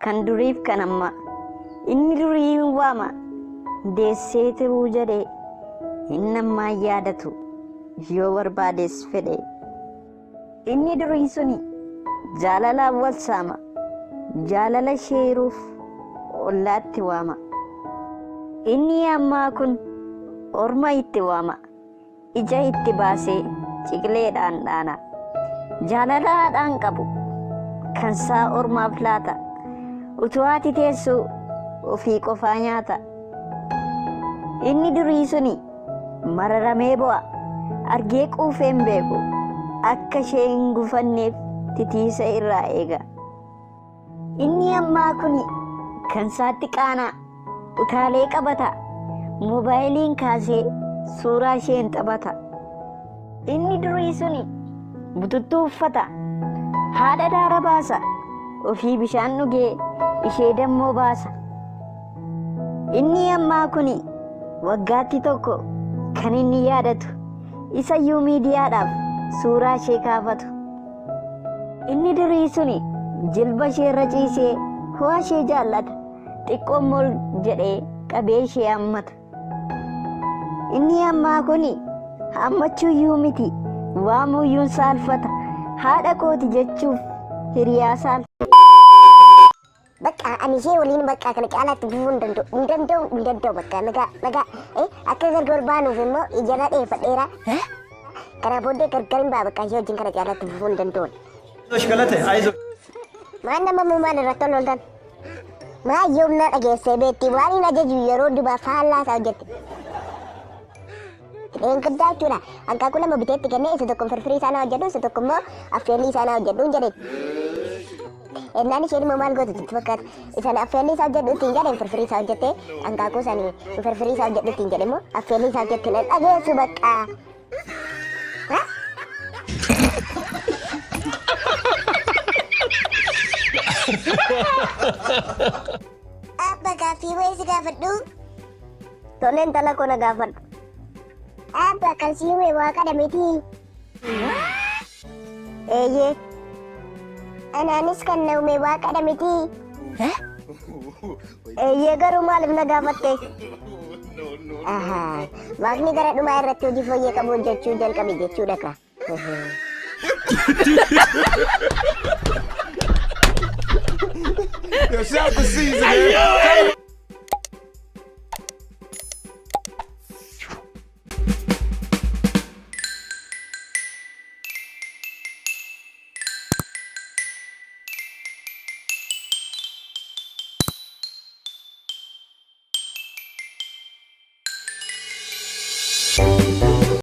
kan duriif kan amma inni durii waama deessee turuu jedhee inni ammaa yaadatu yoo barbaades fedhe inni durii suni jaalalaan wal saama jaalala sheeruuf ollaatti waama inni ammaa kun orma itti waama ija itti baasee ciqileedhaan dhaana jaalalaadhaan qabu kan saa ormaaf laata utuu ati teessu ofii qofaa nyaata inni durii suni mararamee bo'a argee quufeen beeku akka ishee hin gufanneef titiisa irraa eega inni ammaa kuni kan saatti qaanaa utaalee qabata moobaayiliin kaasee suuraa isheen taphata inni durii suni bututtuu uffata haadha daara baasa ofii bishaan dhugee ishee dammoo baasa inni ammaa kuni waggaatti tokko kan inni yaadatu isayyuu miidiyaadhaaf suuraa ishee kaafatu inni durii suni jilba ishee irra ciisee ho'a ishee jaallata xiqqoon mol jedhee qabee ishee hammata inni ammaa kuni hammachuuyyuu miti waamuuyyuun saalfata haadha kooti jechuuf hiriyaa saalfata Bakka ani ishee waliin bakka kana caalaatti bufuu hin danda'u bakka nagaa akka gargar baanuuf immoo ijana dheeffadheera kana booddee gargarin baa bakka ishee wajjin kana caalaatti bufuu hin danda'u. Maan nama muumaan irratti ol ooltan maa yoomna dhageessee beetti waan hin ajaju yeroo dubaa faallaa isaa hojjette. Eeggaddaa jechuudha hanqaaquu lama biteetti kennee isa tokko firfirii isaa na hojjedhu isa tokko immoo affeellii isaa na hojjedhu hin jedheen. Ennaan isheen immoo maal gootu itti fakkaata isaan affeellii isaa hojjedhu ittiin jedheen firfirii isaa hojjettee hanqaaquu isaanii firfirii isaa hojjedhu ittiin jedhe immoo affeellii isaa hojjette na dhageessu bakka. Abba gaaffii wayii si gaafadhu. Toleen intala koo na gaafadhu. Abba kan si uume waaqadha miti. Eeyyee. Anaanis kan na uume waaqadha miti. Eeyyee garuu maaliif na gaafatte? Waaqni gara dhumaa irratti hojii fooyyee qabu hojjechuu jalqabe jechuudha ka. Yo, shout out to Caesar, man.